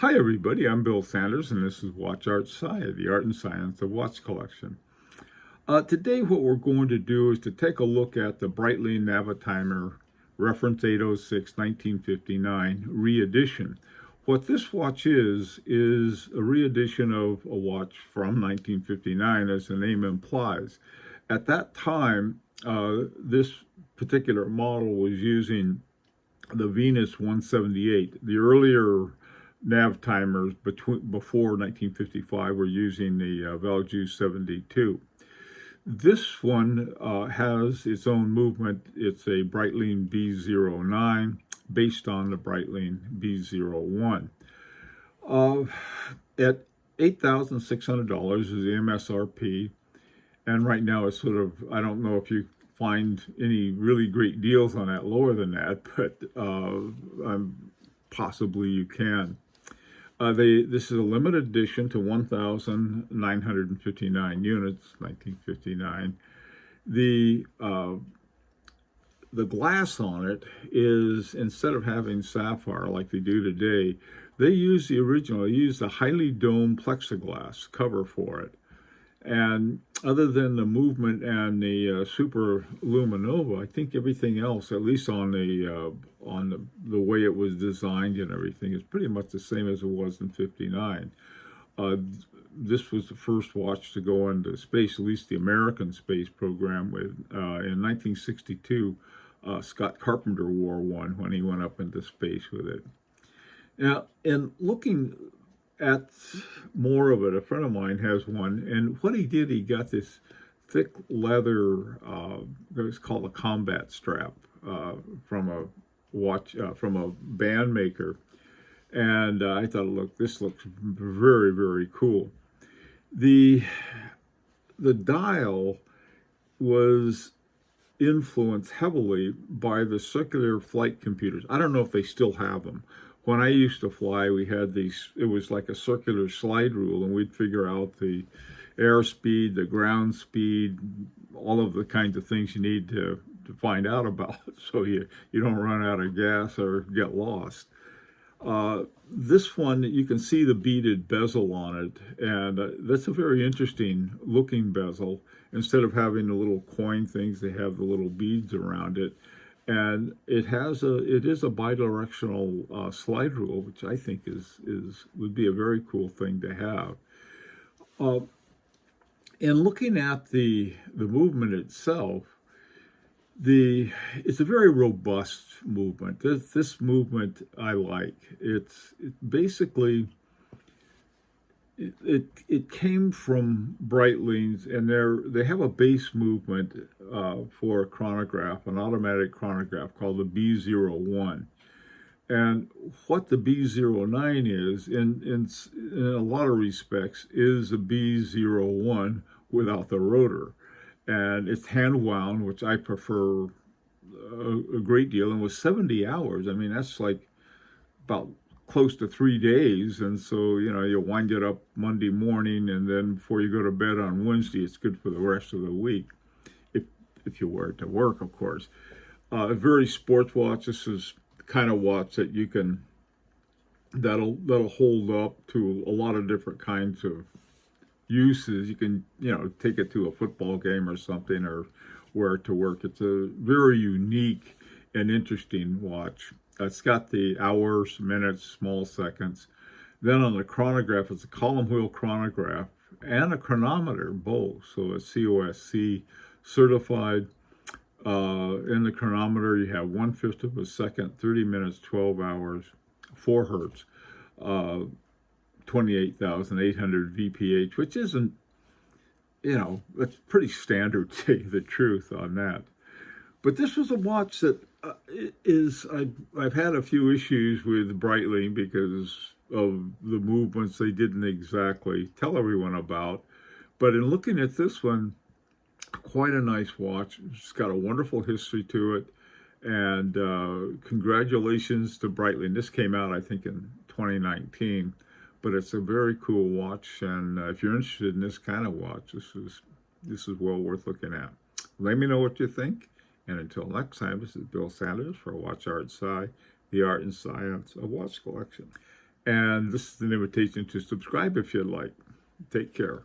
Hi everybody, I'm Bill Sanders and this is Watch Art Sci, the art and science of watch collection. Today what we're going to do is to take a look at the Breitling Navitimer reference 806 1959 re-edition. What this watch is a re-edition of a watch from 1959, as the name implies. At that time, this particular model was using the Venus 178. The earlier nav timers before 1955 were using the Valjoux 72. This one has its own movement. It's a Breitling B09 based on the Breitling B01. At $8,600 is the MSRP, and right now it's sort of, I don't know if you find any really great deals on that lower than that, but possibly you can. This is a limited edition to 1,959 units, 1959. The glass on it is, instead of having sapphire like they do today, they use the original. They use the highly domed plexiglass cover for it. And other than the movement and the super luminova, I think everything else, at least on the way it was designed and everything, is pretty much the same as it was in '59. This was the first watch to go into space, at least the American space program. In 1962, Scott Carpenter wore one when he went up into space with it. Now, in looking at more of it, a friend of mine has one, and what he did, he got this thick leather, it was called a combat strap, from a band maker, and I thought, look, this looks very, very cool. The dial was influenced heavily by the circular flight computers. I don't know if they still have them. When I used to fly, we had these, it was like a circular slide rule, and we'd figure out the airspeed, the ground speed, all of the kinds of things you need to find out about so you don't run out of gas or get lost. This one, you can see the beaded bezel on it, and that's a very interesting looking bezel. Instead of having the little coin things, they have the little beads around it. And it is a bidirectional slide rule, which I think would be a very cool thing to have. In looking at the movement itself, it's a very robust movement. This movement I like. It came from Breitling's, and they have a base movement for a chronograph, an automatic chronograph called the B01. And what the B09 is, in a lot of respects, is a B01 without the rotor. And it's hand wound, which I prefer a great deal. And with 70 hours, I mean, that's like about close to 3 days. And so, you wind it up Monday morning, and then before you go to bed on Wednesday, it's good for the rest of the week, if you wear it to work, of course. A very sports watch. This is the kind of watch that that'll hold up to a lot of different kinds of uses. You can, take it to a football game or something, or wear it to work. It's a very unique and interesting watch. It's got the hours, minutes, small seconds. Then on the chronograph, it's a column wheel chronograph and a chronometer, both. So it's COSC certified. In the chronometer, you have 1/5 of a second, 30 minutes, 12 hours, 4 hertz. 28,800 VPH, which isn't, that's pretty standard, to tell you the truth on that. But this was a watch that I've had a few issues with Breitling because of the movements they didn't exactly tell everyone about. But in looking at this one, quite a nice watch. It's got a wonderful history to it. And congratulations to Breitling. This came out, I think, in 2019. But it's a very cool watch, and if you're interested in this kind of watch, this is well worth looking at. Let me know what you think, and until next time, this is Bill Sanders for Watch Art Sci, the art and science of watch collection. And this is an invitation to subscribe if you'd like. Take care.